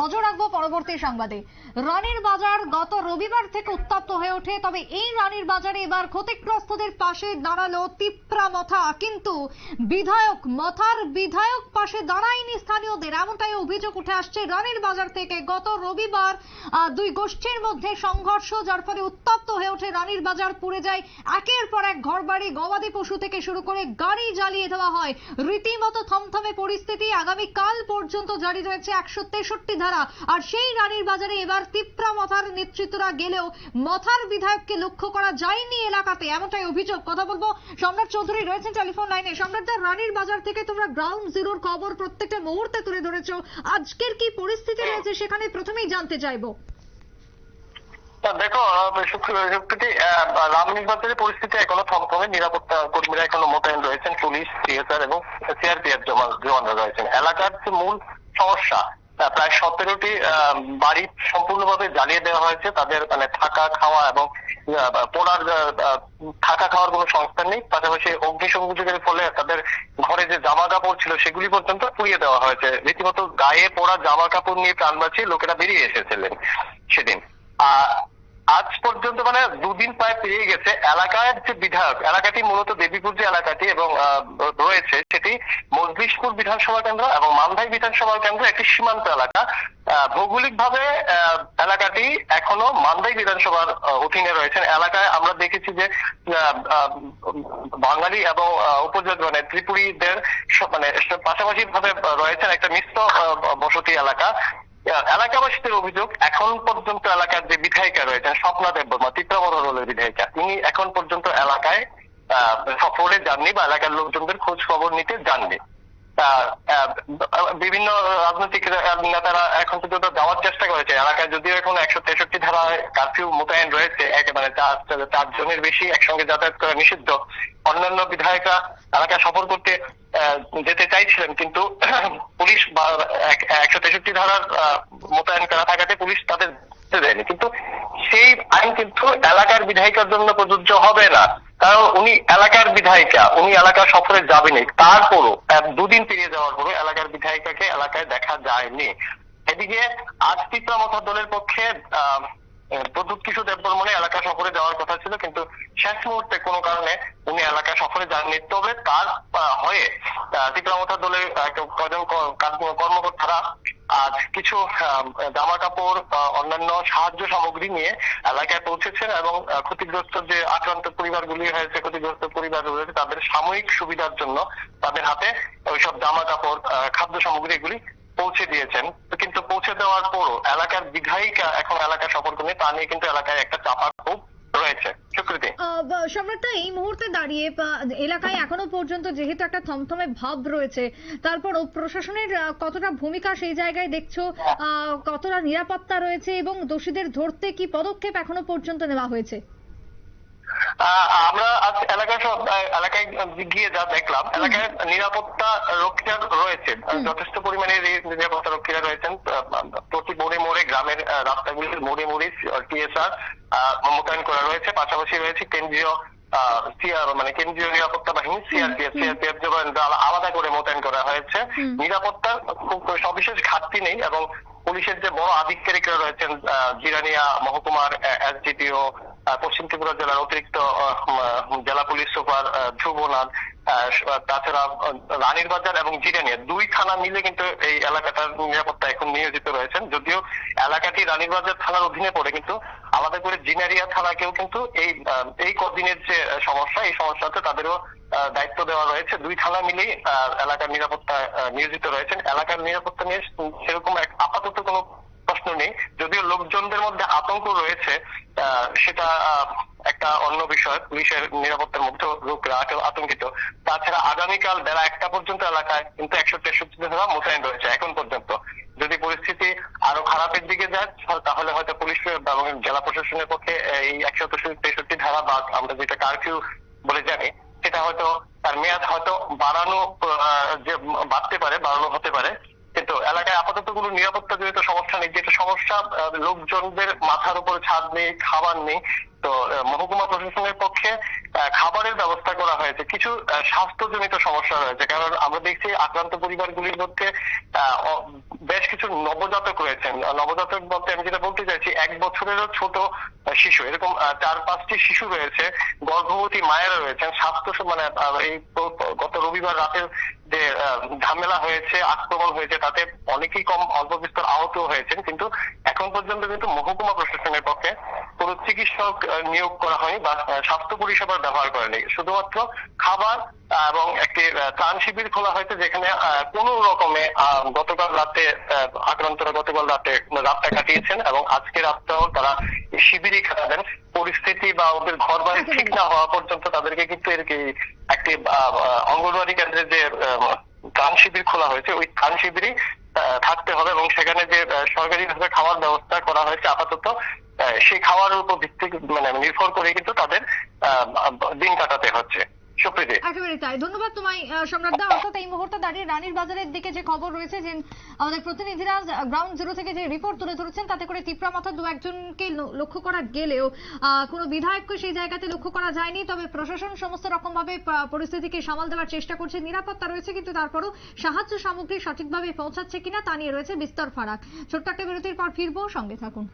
নজর রাখবো পরবর্তী সংবাদে। রানীর বাজার গত রবিবার থেকে উত্তপ্ত হয়ে ওঠে, তবে এই রানীর বাজারে এবার ক্ষতিগ্রস্তদের পাশে দাঁড়ালো তিপ্রা মথা, কিন্তু মথার বিধায়ক পাশে দাঁড়ায়নি স্থানীয়দের, এমনটাই অভিযোগ উঠে আসছে রানীর বাজার থেকে। গত রবিবার দুই গোষ্ঠীর মধ্যে সংঘর্ষ, যার ফলে উত্তপ্ত হয়ে ওঠে রানীর বাজার, পুড়ে যায় একের পর এক ঘরবাড়ি, গবাদি পশু থেকে শুরু করে গাড়ি জ্বালিয়ে দেওয়া হয়। রীতিমতো থমথমে পরিস্থিতি, আগামীকাল পর্যন্ত জারি রয়েছে 163 ধারা। আর সেই রানীর বাজারে এবার তিপ্রা মথার নেতৃত্বরা গেলেও মথার বিধায়ককে লক্ষ্য করা যায়নি এলাকাতে, এমনটাই অভিযোগ। কথা বলবো সম্রাট চৌধুরী, রয়েছেন টেলিফোন লাইনে। সম্রাটদা, রানীর বাজার থেকে তোমরা গ্রাউন্ড জিরোর খবর প্রত্যেকটা মুহূর্তে তুলে ধরেছো, আজকের কি পরিস্থিতি রয়েছে সেখানে প্রথমেই জানতে চাইবো। দেখো রামনির বাজারের পরিস্থিতি এখনো থমথমে, নিরাপত্তা কর্মীরা এখনো মোতায়েন রয়েছেন, পুলিশ, সিএসআর এবং সিআরপিএফ জওয়ানরা রয়েছেন। এলাকার যে মূল সমস্যা, প্রায় 17টি বাড়ি সম্পূর্ণভাবে জ্বালিয়ে দেওয়া হয়েছে। তাদের মানে থাকা খাওয়া এবং পোড়ার থাকা খাওয়ার কোনো সংস্থান নেই। পাশাপাশি অগ্নিসংযোগের ফলে তাদের ঘরে যে জামা কাপড় ছিল সেগুলি পর্যন্ত পুড়িয়ে দেওয়া হয়েছে। রীতিমতো গায়ে পড়া জামা কাপড় নিয়ে প্রাণ বাঁচিয়ে লোকেরা বেরিয়ে এসেছিলেন সেদিন। আজ পর্যন্ত মানে দুদিন প্রায় পেরিয়ে গেছে। এলাকার যে বিধায়ক, এলাকাটি মূলত দেবীপুর যে এলাকাটি এবং রয়েছে সেটি মজলিশপুর বিধানসভা কেন্দ্র এবং মান্ধাই বিধানসভা কেন্দ্র, একটি সীমান্ত এলাকা। ভৌগোলিক ভাবে এলাকাটি এখনো মান্ধাই বিধানসভার অধীনে রয়েছেন। এলাকায় আমরা দেখেছি যে বাঙালি এবং উপজাতি মানে ত্রিপুরীদের মানে পাশাপাশি ভাবে রয়েছেন একটা মিশ্র বসতি এলাকা। এলাকাবাসীদের অভিযোগ, এখন পর্যন্ত এলাকার যে বিধায়িকা রয়েছেন স্বপ্না দেববর্মা, তিপ্রা মথার দলের বিধায়িকা, তিনি এখন পর্যন্ত এলাকায় সফরে যাননি বা এলাকার লোকজনদের খোঁজ খবর নিতে যাননি। বিভিন্ন রাজনৈতিক নেতারা এখন পর্যন্ত যাওয়ার চেষ্টা করেছে এলাকায়, যদিও এখন 163 ধারায় কারফিউ মোতায়েন রয়েছে। একেবারে 4 জনের বেশি একসঙ্গে যাতায়াত করা নিষিদ্ধ। অন্যান্য বিধায়করা এলাকা সফর করতে যেতে চাইছিলেন, কিন্তু পুলিশ 163 ধারার মোতায়েন করা থাকাতে পুলিশ তাদের যেতে দেয়নি। কিন্তু সেই আইন কিন্তু এলাকার বিধায়িকার জন্য প্রযোজ্য হবে না, কারণ উনি এলাকার বিধায়িকা, উনি এলাকা সফরে যাবেনি। তারপরও দুদিন পেরিয়ে যাওয়ার পরও এলাকার বিধায়িকাকে এলাকায় দেখা যায়নি। এদিকে আজ তিপ্রা মথার দলের পক্ষে প্রদ্যুৎ কিশোর দেববর্মনের এলাকা সফরে যাওয়ার কথা ছিল, কিন্তু শেষ মুহূর্তে কোনো কারণে উনি এলাকা সফরে যাননি। তবে তার হয়ে তিপ্রা মথার দলের কয়েকজন কর্মকর্তারা আজ কিছু জামা কাপড়, অন্যান্য সাহায্য সামগ্রী নিয়ে এলাকায় পৌঁছেছেন এবং ক্ষতিগ্রস্ত যে আক্রান্ত পরিবারগুলি হয়েছে, ক্ষতিগ্রস্ত পরিবার রয়েছে, তাদের সাময়িক সুবিধার জন্য তাদের হাতে ওইসব জামা কাপড়, খাদ্য সামগ্রী এগুলি পৌঁছে দিয়েছেন। কিন্তু পৌঁছে দেওয়ার পরও এলাকার বিধায়িকা এখন এলাকা সফর করে, তা নিয়ে কিন্তু এলাকায় একটা চাপা ক্ষোভ রয়েছে। সম্রাট, এই মুহূর্তে দাঁড়িয়ে এলাকায় এখনো পর্যন্ত যেহেতু একটা থমথমে ভাব রয়েছে, তারপরও প্রশাসনের কতটা ভূমিকা সেই জায়গায় দেখছো, কতটা নিরাপত্তা রয়েছে এবং দোষীদের ধরতে কি পদক্ষেপ এখনো পর্যন্ত নেওয়া হয়েছে? আমরা আজ এলাকায় গিয়ে যা দেখলাম, এলাকায় নিরাপত্তা রক্ষীরা রয়েছে, যথেষ্ট পরিমাণে নিরাপত্তা রক্ষীরা রয়েছেন। প্রতি মোড়ে মোড়ে, গ্রামের রাস্তাগুলির মোড়ে মোড়ে টিএসআর মোতায়েন করা রয়েছে। পাশাপাশি রয়েছে কেন্দ্রীয় কেন্দ্রীয় নিরাপত্তা বাহিনী, সিআরপিএফ আলাদা করে মোতায়েন করা হয়েছে। নিরাপত্তার খুব সবিশেষ ঘাটতি নেই এবং পুলিশের যে বড় আধিকারিকরা রয়েছেন, জিরানিয়া মহকুমার এসডিপিও, পশ্চিম ত্রিপুরা জেলার অতিরিক্ত জেলা পুলিশ সুপার ধ্রুবনাথ, তাছাড়া রানীর বাজার এবং জিরানিয়া 2 থানা মিলে কিন্তু এই এলাকাটার নিরাপত্তা এখন নিয়োজিত রয়েছেন। যদিও এলাকাটি রানীর বাজার থানার অধীনে পড়ে, কিন্তু আলাদা করে জিনারিয়া থানাকেও কিন্তু এই কদিনের যে সমস্যা, এই সমস্যাতে তাদেরও দায়িত্ব দেওয়া রয়েছে। 2 থানা মিলেই এলাকার নিরাপত্তা নিয়োজিত রয়েছেন। এলাকার নিরাপত্তা নিয়ে সেরকম আপাতত কোনো প্রশ্ন নেই, যদিও লোকজনদের মধ্যে আতঙ্ক রয়েছে, সেটা একটা অন্য বিষয়। পুলিশের নিরাপত্তার মধ্যে লোকরা আতঙ্কিত। তাছাড়া আগামীকাল বেলা 1টা পর্যন্ত এলাকায় কিন্তু 163 ধারা মোতায়েন রয়েছে এখন পর্যন্ত। যদি পরিস্থিতি আরো খারাপের দিকে যায় তাহলে হয়তো পুলিশ এবং জেলা প্রশাসনের পক্ষে এই 163 ধারা বা আমরা যেটা কারফিউ বলে জানি, সেটা হয়তো তার মেয়াদ হয়তো বাড়ানো হতে পারে। কিন্তু এলাকায় আপাতত কোনো নিরাপত্তা জনিত সমস্যা নেই। যেটা সমস্যা, লোকজনদের মাথার উপরে ছাদ নেই, খাবার নেই। তো মহকুমা প্রশাসনের পক্ষে খাবারের ব্যবস্থা করা হয়েছে। কিছু স্বাস্থ্যজনিত সমস্যা রয়েছে, কারণ আমরা দেখছি আক্রান্ত পরিবারগুলির মধ্যে বেশ কিছু নবজাতক রয়েছেন। নবজাতক বলতে আমি যেটা বলতে চাইছি, 1 বছরেরও ছোট শিশু, এরকম 4-5টি শিশু রয়েছে, গর্ভবতী মায়েরা রয়েছেন। স্বাস্থ্য মানে এই গত রবিবার রাতের যে ঝামেলা হয়েছে, আক্রমণ হয়েছে, তাতে অনেকেই অল্প বিস্তর আহত হয়েছেন, কিন্তু এখন পর্যন্ত কিন্তু মহকুমা প্রশাসনের পক্ষে কোনো চিকিৎসক নিয়োগ করা হয়নি বা স্বাস্থ্য পরিষেবার ব্যবহার করেনি। শুধুমাত্র খাবার এবং একটি ত্রাণ শিবির খোলা হয়েছে, যেখানে কোনো রকমে গতকাল রাতে আক্রান্তরা গতকাল রাতে রাতটা কাটিয়েছেন এবং আজকে রাতটাও তারা শিবিরই কাটাবেন। পরিস্থিতি বা ওদের ঘর বাড়ি ঠিক না হওয়া পর্যন্ত তাদেরকে কিন্তু একটি অঙ্গনওয়াড়ি কেন্দ্রে যে ত্রাণ শিবির খোলা হয়েছে, ওই ত্রাণ শিবিরই থাকতে হবে এবং সেখানে যে সরকারিভাবে খাওয়ার ব্যবস্থা করা হয়েছে আপাতত, সেই খাওয়ার উপর ভিত্তি মানে নির্ভর করে কিন্তু তাদের দিন কাটাতে হচ্ছে। সুপ্রীতি, একেবারে তাই। ধন্যবাদ তোমায় সম্রাটদা। অর্থাৎ এই মুহূর্তে দাঁড়িয়ে রানীর বাজারের দিকে যে খবর রয়েছে, যে আমাদের প্রতিনিধিরা গ্রাউন্ড জিরো থেকে যে রিপোর্ট তুলে ধরেছেন, তাতে করে তীব্রামাথা 2-1জনকে লক্ষ্য করা গেলেও কোনো বিধায়ককে সেই জায়গাতে লক্ষ্য করা যায়নি। তবে প্রশাসন সমস্ত রকম ভাবে পরিস্থিতিকে সামাল দেওয়ার চেষ্টা করছে, নিরাপত্তা রয়েছে, কিন্তু তারপরও সাহায্য সামগ্রী সঠিকভাবে পৌঁছাচ্ছে কিনা তা নিয়ে রয়েছে বিস্তর ফারাক। ছোট্ট একটা বিরতির পর ফিরবো, সঙ্গে থাকুন।